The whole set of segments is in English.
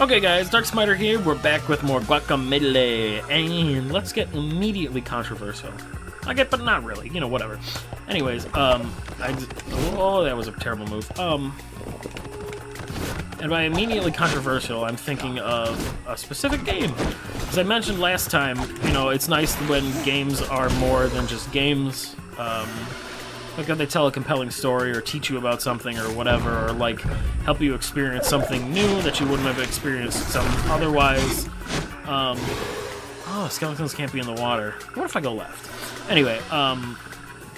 Okay guys, Darksmiter here, we're back with more Guacamelee, and let's get immediately controversial. But not really, you know, whatever. Anyways, oh, that was a terrible move. And by immediately controversial, I'm thinking of a specific game. As I mentioned last time, you know, it's nice when games are more than just games. Like if they tell a compelling story or teach you about something or whatever, or like help you experience something new that you wouldn't have experienced otherwise. Oh, skeletons can't be in the water. What if I go left? Anyway,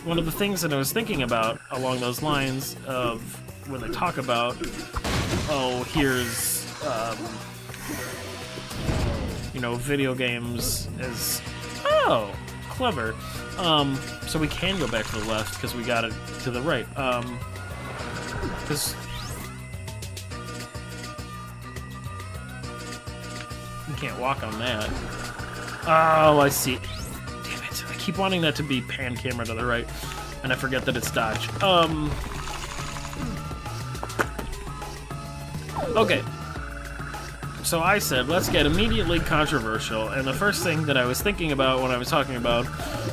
one of the things that I was thinking about along those lines of when they talk about, oh, here's, you know, video games as, oh, clever. So we can go back to the left because we got it to the right. Because you can't walk on that. Oh, I see. Damn it! I keep wanting that to be pan camera to the right, and I forget that it's dodge. Okay. So I said, let's get immediately controversial, and the first thing that I was thinking about when I was talking about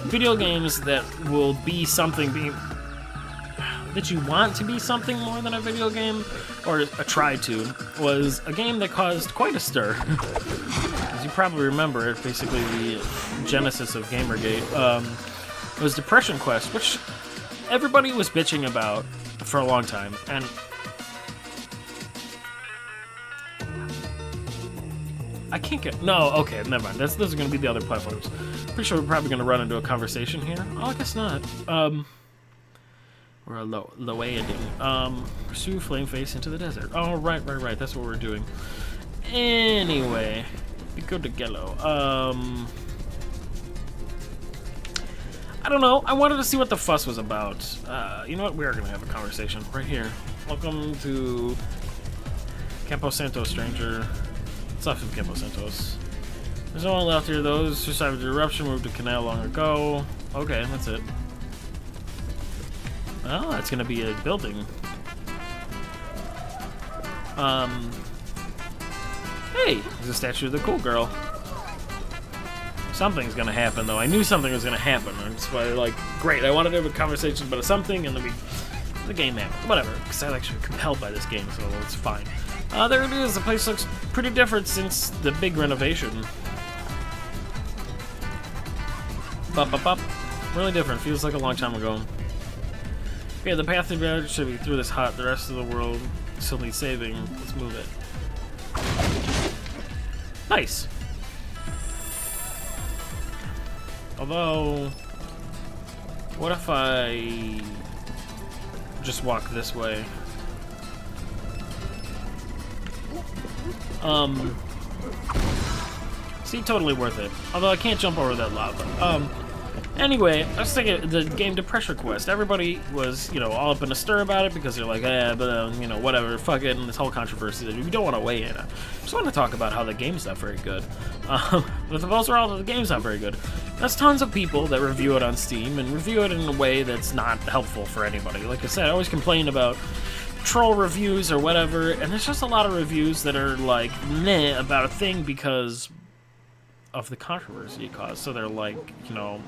video games that will be something that you want to be something more than a video game, or a try to, was a game that caused quite a stir. As you probably remember, it basically the genesis of Gamergate, was Depression Quest, which everybody was bitching about for a long time, and I can't get... No, okay, never mind. Those are going to be the other platforms. Pretty sure we're probably going to run into a conversation here. Oh, I guess not. We're a low ending. Pursue Flame Face into the desert. Oh, right. That's what we're doing. Anyway, we go to Gello. I don't know. I wanted to see what the fuss was about. You know what? We are going to have a conversation right here. Welcome to Campo Santo, stranger. Left of Campo Santos. There's no one left here. Those who survived the eruption moved to Canal long ago. Okay, that's it. Oh, that's gonna be a building. Hey, there's a statue of the cool girl. Something's gonna happen, though. I knew something was gonna happen. That's why, like, great. I wanted to have a conversation about something, and then the game happened. Whatever, because I'm actually compelled by this game, so it's fine. There it is. The place looks pretty different since the big renovation. Bup. Really different. Feels like a long time ago. Okay, the path to should be through this hut. The rest of the world still needs saving. Let's move it. Nice. Although, what if I just walk this way? See, totally worth it. Although I can't jump over that lava. Anyway, I was thinking the game Depression Quest. Everybody was, you know, all up in a stir about it because they're like, you know, whatever, fuck it, and this whole controversy that we don't want to weigh in on. Just want to talk about how the game's not very good. But the proposal all the game's not very good. There's tons of people that review it on Steam and review it in a way that's not helpful for anybody. Like I said, I always complain about troll reviews or whatever, and there's just a lot of reviews that are like meh about a thing because of the controversy it caused. So they're like, you know,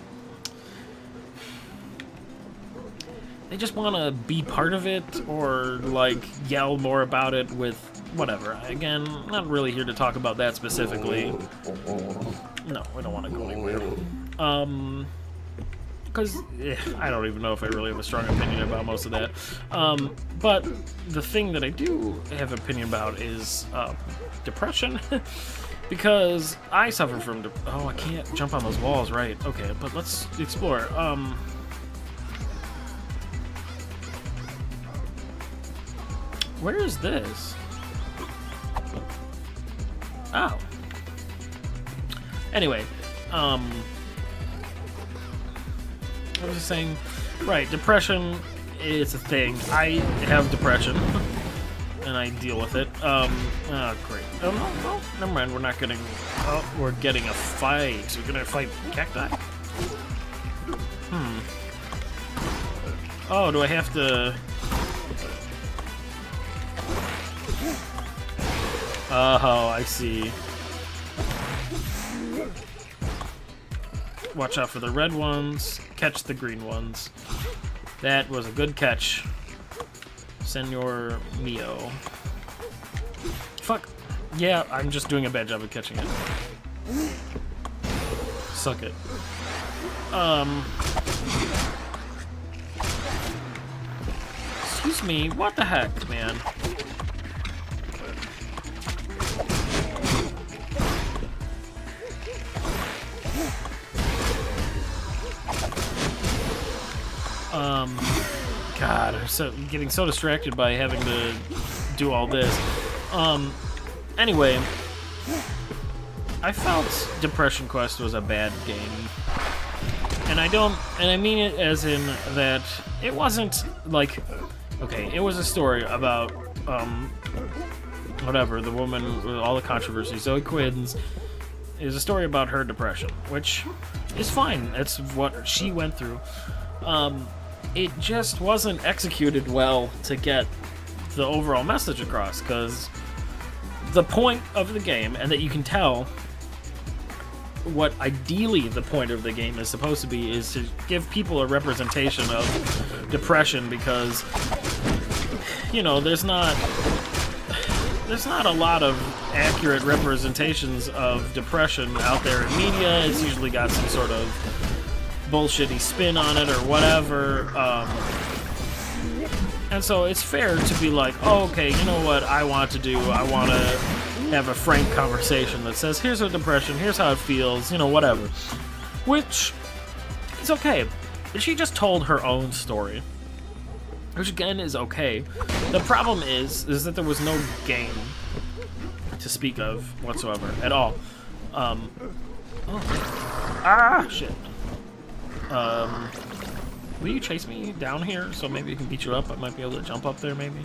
they just want to be part of it or like yell more about it with whatever. Again, not really here to talk about that specifically. No, we don't want to go anywhere. Because I don't even know if I really have a strong opinion about most of that. But the thing that I do have an opinion about is depression. Because I suffer from oh, I can't jump on those walls, right. Okay, but let's explore. Where is this? Oh. Anyway, what was I saying? Right, depression is a thing. I have depression, and I deal with it. Oh, great. Oh, no, never mind. We're not getting... Oh, we're getting a fight. We're gonna fight cacti? Oh, do I have to... Oh, I see. Watch out for the red ones. Catch the green ones. That was a good catch. Senor Mio. Fuck. Yeah, I'm just doing a bad job of catching it. Suck it. Excuse me, what the heck, man? God, I'm getting so distracted by having to do all this. Anyway, I felt Depression Quest was a bad game. And I mean it as in that it wasn't like, okay, it was a story about, whatever, the woman with all the controversy, Zoe Quinn's, is a story about her depression, which is fine. That's what she went through. It just wasn't executed well to get the overall message across, because the point of the game, and that you can tell what ideally the point of the game is supposed to be, is to give people a representation of depression, because, you know, there's not a lot of accurate representations of depression out there in media. It's usually got some sort of bullshitty spin on it or whatever, and so it's fair to be like, oh, okay, you know what I want to do? I want to have a frank conversation that says, here's her depression, here's how it feels, you know, whatever. Which is okay. She just told her own story, which again is okay. The problem is that there was no game to speak of whatsoever at all. Shit. Will you chase me down here so maybe I can beat you up? I might be able to jump up there, maybe.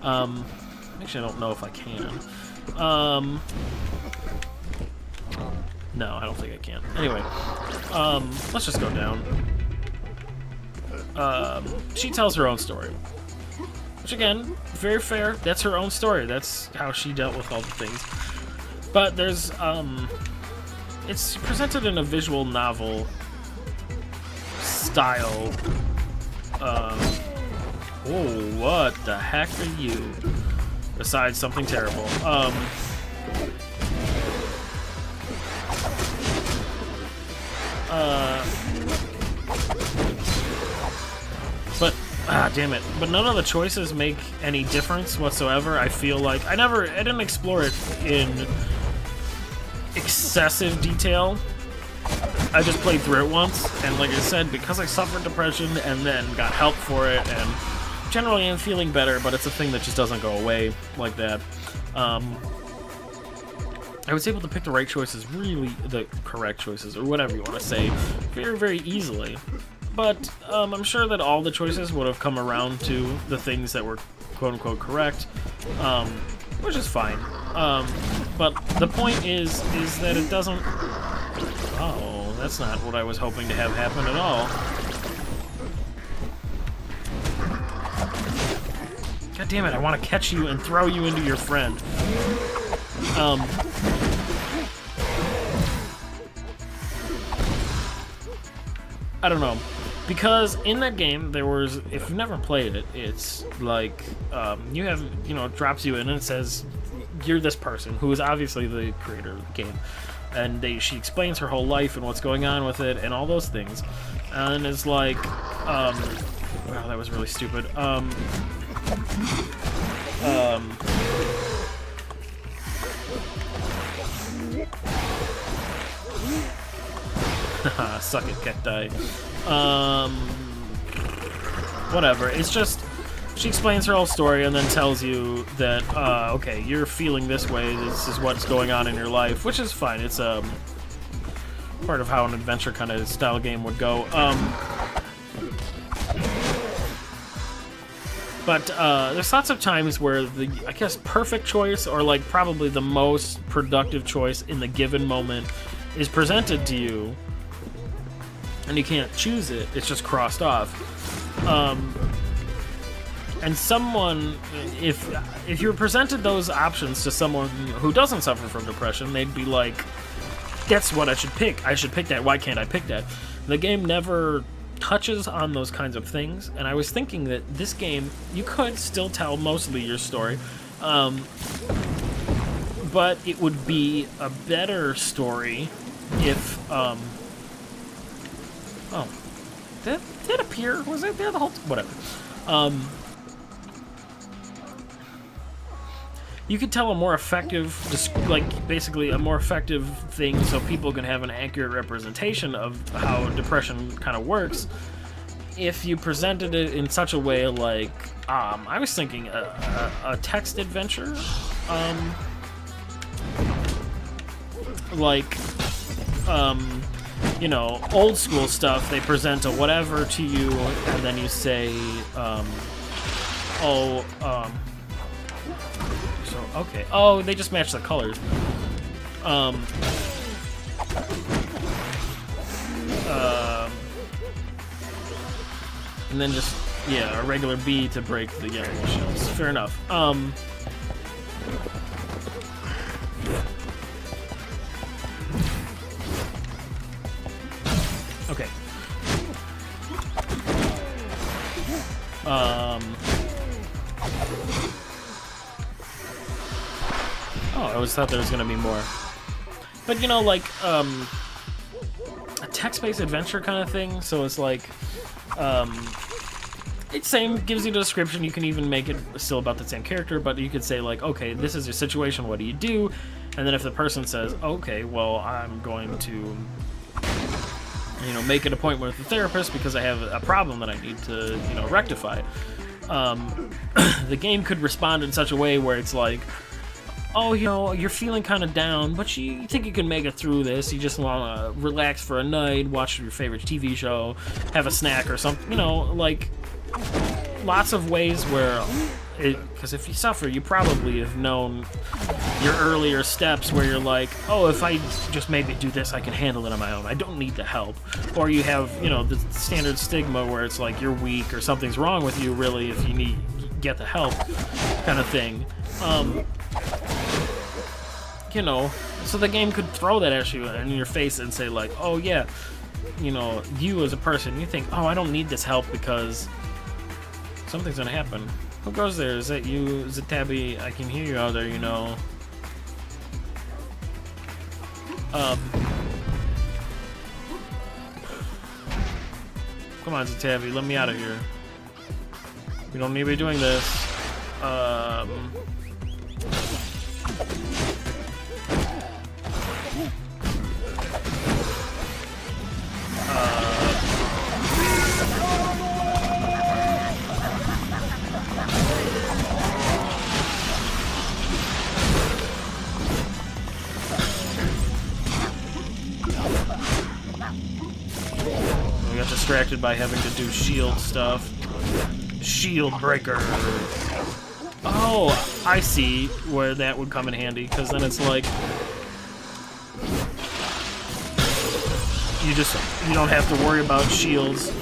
Actually, I don't know if I can. No, I don't think I can. Anyway, let's just go down. She tells her own story, which again, very fair. That's her own story. That's how she dealt with all the things. But there's, it's presented in a visual novel style. Oh, what the heck are you? Besides something terrible. But, damn it. But none of the choices make any difference whatsoever. I feel like I didn't explore it in excessive detail. I just played through it once, and like I said, because I suffered depression and then got help for it, and generally I'm feeling better, but it's a thing that just doesn't go away like that. I was able to pick the right choices, really the correct choices, or whatever you want to say, very, very easily. But I'm sure that all the choices would have come around to the things that were quote-unquote correct, which is fine. But the point is that it doesn't... Oh, that's not what I was hoping to have happen at all. God damn it, I want to catch you and throw you into your friend. I don't know. Because in that game, there was, if you've never played it, it's like, you have, you know, it drops you in and it says, you're this person, who is obviously the creator of the game. And she explains her whole life and what's going on with it and all those things. And it's like, wow, that was really stupid. Suck it, cacti. Whatever. It's just, she explains her whole story and then tells you that, okay, you're feeling this way, this is what's going on in your life, which is fine. It's, part of how an adventure kind of style game would go. But, there's lots of times where the, I guess, perfect choice, or like probably the most productive choice in the given moment is presented to you, and you can't choose it, it's just crossed off. And someone, if you were presented those options to someone who doesn't suffer from depression, they'd be like, that's what I should pick. I should pick that. Why can't I pick that? The game never touches on those kinds of things, and I was thinking that this game, you could still tell mostly your story, but it would be a better story if, oh, did it appear? Was it there the whole time? Whatever. You could tell a more effective, like, basically a more effective thing so people can have an accurate representation of how depression kind of works if you presented it in such a way like, I was thinking a text adventure, like, you know, old school stuff. They present a whatever to you, and then you say, okay. Oh, they just match the colors. And then just, yeah, a regular B to break the yellow shells. Fair enough. Okay. Oh, I always thought there was gonna be more. But, you know, like, a text-based adventure kind of thing, so it's like, it's same, gives you the description, you can even make it still about the same character, but you could say, like, okay, this is your situation, what do you do? And then if the person says, okay, well, I'm going to, you know, make an appointment with the therapist because I have a problem that I need to, you know, rectify. The game could respond in such a way where it's like, oh, you know, you're feeling kind of down, but you think you can make it through this. You just want to relax for a night, watch your favorite TV show, have a snack or something. You know, like, lots of ways where, because if you suffer, you probably have known your earlier steps where you're like, oh, if I just maybe do this, I can handle it on my own. I don't need the help. Or you have, you know, the standard stigma where it's like you're weak or something's wrong with you, really, if you get the help kind of thing. You know, so the game could throw that at you in your face and say, like, oh, yeah, you know, you as a person, you think, oh, I don't need this help because something's gonna happen. Who goes there? Is that you? Is it Tabby? I can hear you out there, you know. Come on, Tabby, let me out of here. We don't need to be doing this. We got distracted by having to do shield stuff. Shield breaker. Oh, I see where that would come in handy, because then it's like you don't have to worry about shields.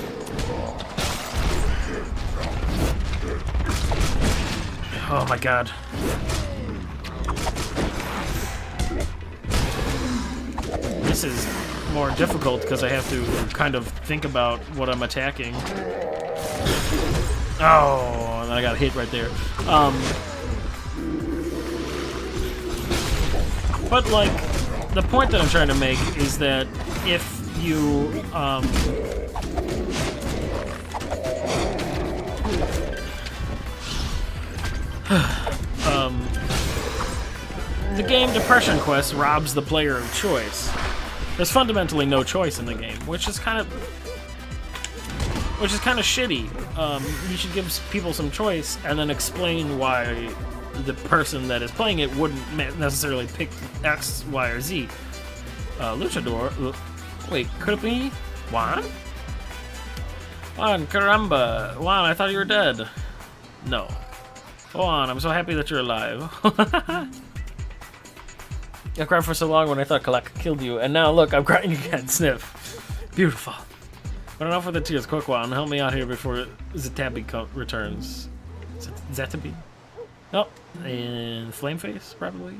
Oh my god. This is more difficult because I have to kind of think about what I'm attacking. Oh, and I got hit right there. But, like, the point that I'm trying to make is that if you, the game Depression Quest robs the player of choice. There's fundamentally no choice in the game, which is kind of shitty. You should give people some choice and then explain why the person that is playing it wouldn't necessarily pick X, Y, or Z. Luchador. Wait, could it be Juan? Juan, caramba. Juan, I thought you were dead. No. Juan, I'm so happy that you're alive. I cried for so long when I thought Kalak killed you, and now look, I'm crying again. Sniff. Beautiful. But enough with the tears. Quick, Juan, help me out here before Zatabi returns. Is that to be? Oh, and Flame Face, probably.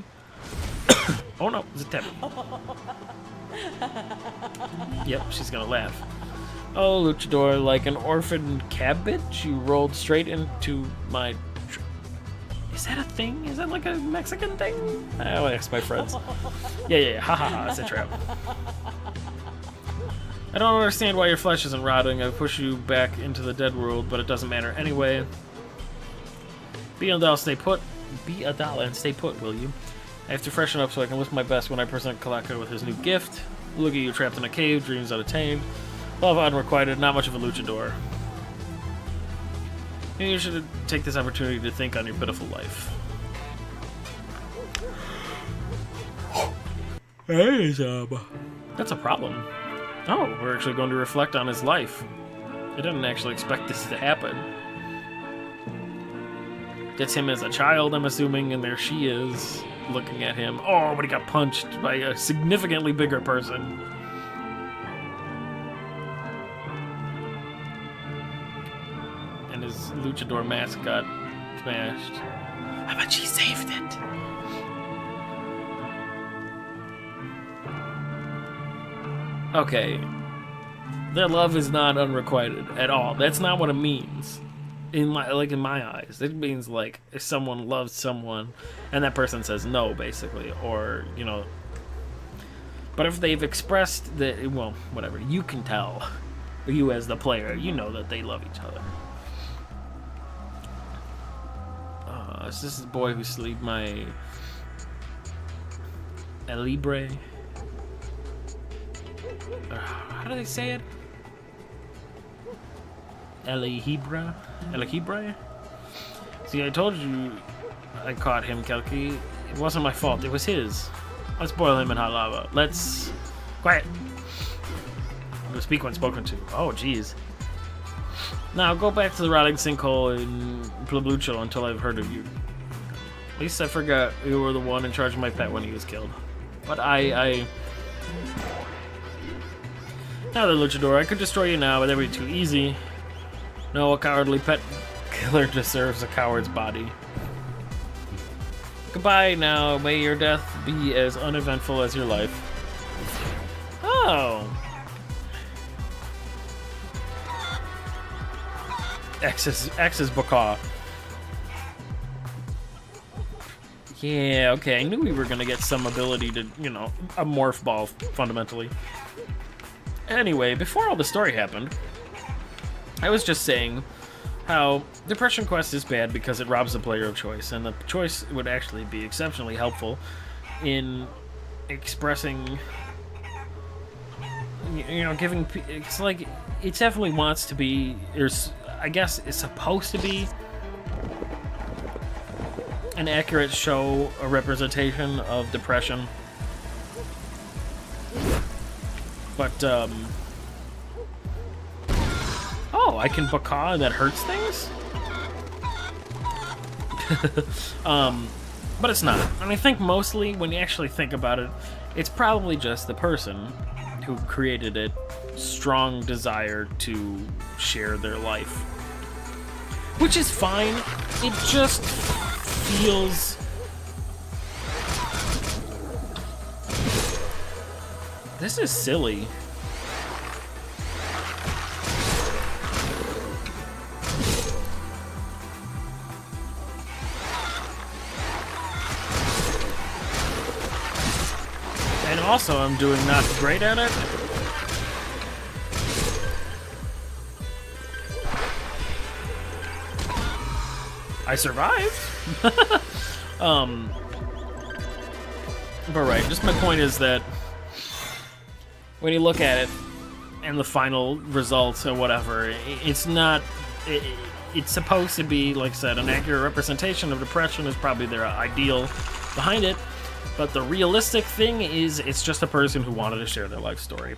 Oh no, it's a Tabby. Yep, she's gonna laugh. Oh, Luchador, like an orphaned cabbage, you rolled straight into my... Is that a thing? Is that like a Mexican thing? I'll ask my friends. Yeah, ha ha ha, it's a trap. I don't understand why your flesh isn't rotting. I push you back into the dead world, but it doesn't matter anyway. Be a doll, stay put. Be a doll and stay put, will you? I have to freshen up so I can lift my best when I present Kalaka with his new gift. Look at you trapped in a cave, dreams unattained. Love unrequited, not much of a luchador. Maybe you should take this opportunity to think on your pitiful life. Hey, Zab. That's a problem. Oh, we're actually going to reflect on his life. I didn't actually expect this to happen. Gets him as a child, I'm assuming, and there she is, looking at him. Oh, but he got punched by a significantly bigger person. And his luchador mask got smashed. How about she saved it? Okay. Their love is not unrequited at all. That's not what it means. In my eyes, it means like if someone loves someone and that person says no, basically, or you know. But if they've expressed that, well, whatever, you can tell. You as the player, you know that they love each other. Is this the boy who sleep my Elibre? How do they say it? Elihibra? Elihibra? See, I told you I caught him, Kelki. It wasn't my fault, it was his. Let's boil him in hot lava. Let's... Quiet! We'll speak when spoken to. Oh, jeez. Now, go back to the rotting sinkhole in Plablucho until I've heard of you. At least I forgot you were the one in charge of my pet when he was killed. But I... Now the luchador, I could destroy you now, but that would be too easy. No, a cowardly pet killer deserves a coward's body. Goodbye now. May your death be as uneventful as your life. Oh. X is Baka. Yeah, okay. I knew we were gonna get some ability to, you know, a morph ball, fundamentally. Anyway, before all the story happened, I was just saying how Depression Quest is bad because it robs the player of choice, and the choice would actually be exceptionally helpful in expressing, you know, giving, it's like, it definitely wants to be, I guess it's supposed to be an accurate show, a representation of depression. But, oh, I can Baka that hurts things? But it's not. And I think mostly, when you actually think about it, it's probably just the person who created it strong desire to share their life. Which is fine. It just feels... This is silly. And also, I'm doing not great at it. I survived. But right, just my point is that when you look at it and the final results or whatever, it's not, it's supposed to be, like I said, an accurate representation of depression is probably their ideal behind it, but the realistic thing is it's just a person who wanted to share their life story,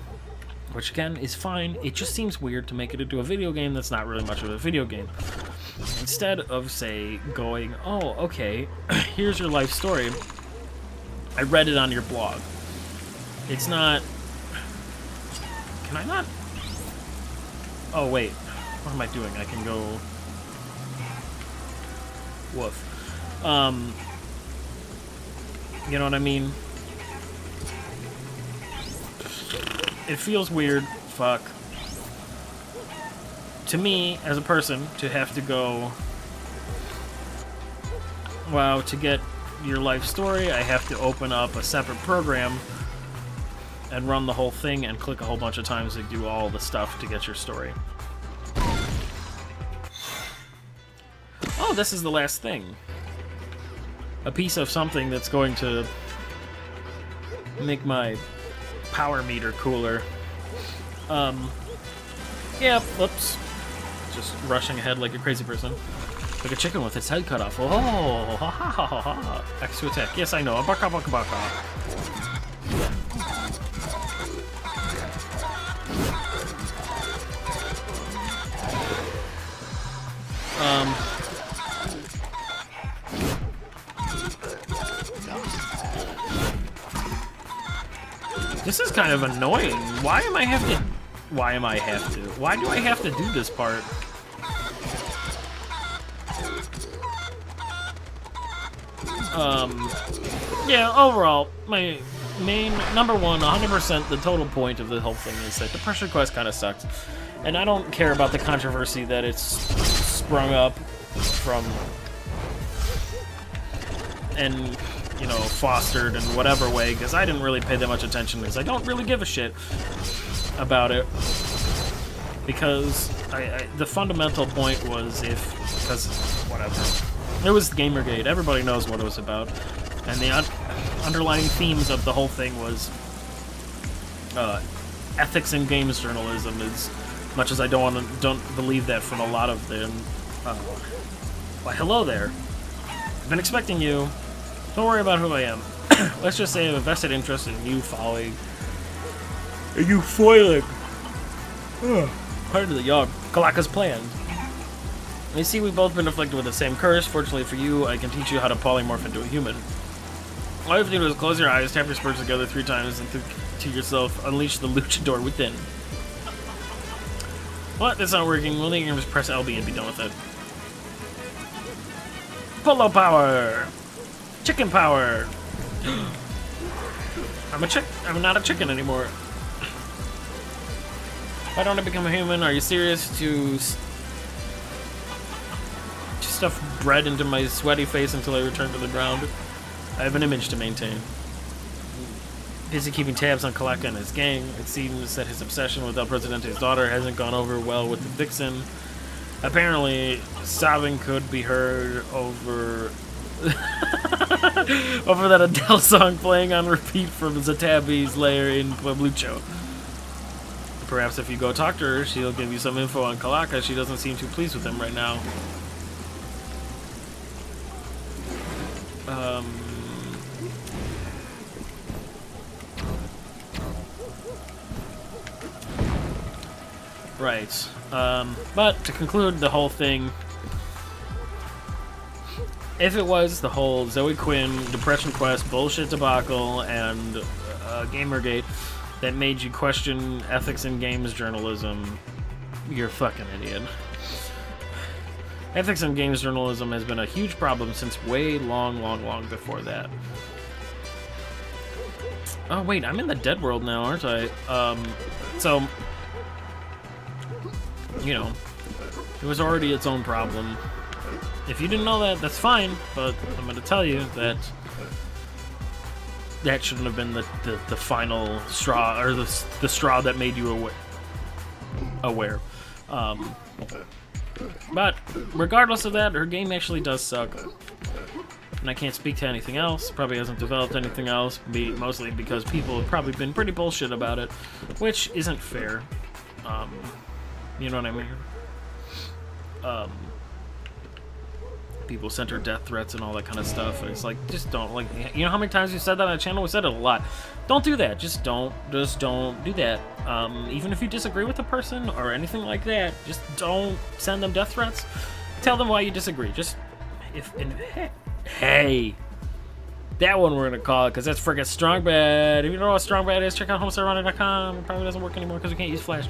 which again is fine. It just seems weird to make it into a video game that's not really much of a video game. Instead of, say, going, oh, okay, here's your life story, I read it on your blog. It's not... Can I not? Oh, wait. What am I doing? I can go... Woof. You know what I mean? It feels weird, fuck, to me as a person to have to go, wow, to get your life story, I have to open up a separate program and run the whole thing and click a whole bunch of times to do all the stuff to get your story. Oh, this is the last thing. A piece of something that's going to make my power meter cooler. Yeah, whoops. Just rushing ahead like a crazy person. Like a chicken with its head cut off. Oh, ha ha ha ha ha. X to attack. Yes, I know. Baka baka baka. This is kind of annoying. Why do I have to do this part? Yeah, overall, my main, number one, 100%, the total point of the whole thing is that the pressure quest kind of sucked. And I don't care about the controversy that it's sprung up from, and, you know, fostered in whatever way, because I didn't really pay that much attention, because I don't really give a shit about it. Because the fundamental point was because whatever. It was Gamergate. Everybody knows what it was about. And the underlying themes of the whole thing was ethics in games journalism, as much as I don't believe that from a lot of them. Why, hello there. I've been expecting you. Don't worry about who I am. Let's just say I have a vested interest in you following. And you foiling. Part of the yawn. Kalaka's plan. You see, we've both been afflicted with the same curse. Fortunately for you, I can teach you how to polymorph into a human. All you have to do is close your eyes, tap your spurs together 3 times, and think to yourself, unleash the luchador within. What? That's not working. Only you can just press LB and be done with it. Polo power! Chicken power! I'm not a chicken anymore. Why don't I become a human? Are you serious? To stuff bread into my sweaty face until I return to the ground. I have an image to maintain. Busy keeping tabs on Kalaka and his gang. It seems that his obsession with El Presidente's daughter hasn't gone over well with the vixen. Apparently, sobbing could be heard over over that Adele song playing on repeat from Zatabi's lair in Pueblucho. Perhaps if you go talk to her, she'll give you some info on Kalaka. She doesn't seem too pleased with him right now. Right. But to conclude the whole thing, if it was the whole Zoe Quinn Depression Quest bullshit debacle and Gamergate that made you question ethics in games journalism, you're a fucking idiot. Ethics in games journalism has been a huge problem since way long before that. Oh wait, I'm in the dead world now, aren't I? So, you know, it was already its own problem. If you didn't know that, that's fine, but I'm going to tell you that that shouldn't have been the final straw, or the straw that made you aware. But regardless of that, her game actually does suck. And I can't speak to anything else. Probably hasn't developed anything else, mostly because people have probably been pretty bullshit about it, which isn't fair. You know what I mean? People sent her death threats and all that kind of stuff. And it's like, just don't, like, you know how many times you said that on the channel? We said it a lot. Don't do that. Just don't do that. Even if you disagree with the person or anything like that, just don't send them death threats. Tell them why you disagree. Just, hey, that one we're gonna call it, because that's friggin' Strong Bad. If you don't know what Strong Bad is, check out homestarrunner.com. It probably doesn't work anymore because we can't use Flash.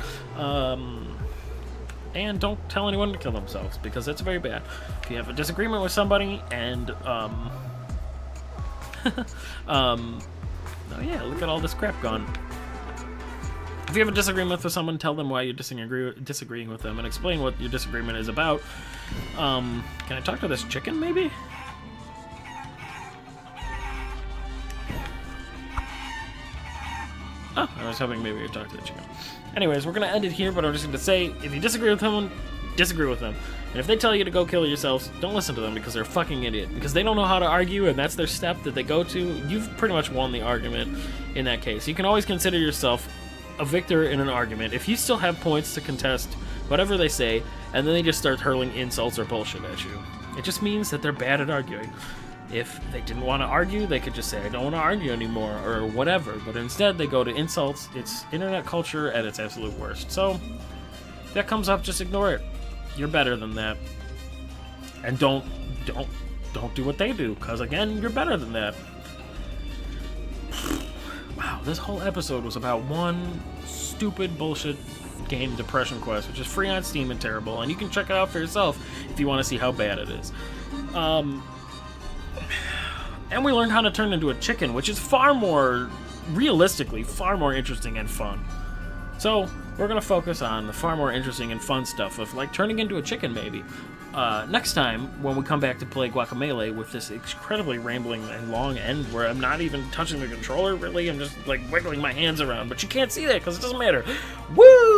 and don't tell anyone to kill themselves, because that's very bad. If you have a disagreement with somebody, and, oh yeah, look at all this crap gone. If you have a disagreement with someone, tell them why you're disagreeing with them, and explain what your disagreement is about. Can I talk to this chicken, maybe? Oh, I was hoping maybe we'd talk to the chicken. Anyways, we're going to end it here, but I'm just going to say, if you disagree with someone, disagree with them. And if they tell you to go kill yourselves, don't listen to them, because they're a fucking idiot. Because they don't know how to argue, and that's their step that they go to. You've pretty much won the argument in that case. You can always consider yourself a victor in an argument if you still have points to contest whatever they say, and then they just start hurling insults or bullshit at you. It just means that they're bad at arguing. If they didn't want to argue, they could just say, I don't want to argue anymore, or whatever. But instead, they go to insults. It's internet culture at its absolute worst. So, if that comes up, just ignore it. You're better than that. And don't do what they do, because again, you're better than that. Wow, this whole episode was about one stupid bullshit game, Depression Quest, which is free on Steam and terrible, and you can check it out for yourself if you want to see how bad it is. And we learned how to turn into a chicken, which is realistically, far more interesting and fun. So, we're going to focus on the far more interesting and fun stuff of, like, turning into a chicken, maybe. Next time, when we come back to play Guacamelee with this incredibly rambling and long end where I'm not even touching the controller, really, I'm just, like, wiggling my hands around. But you can't see that because it doesn't matter. Woo!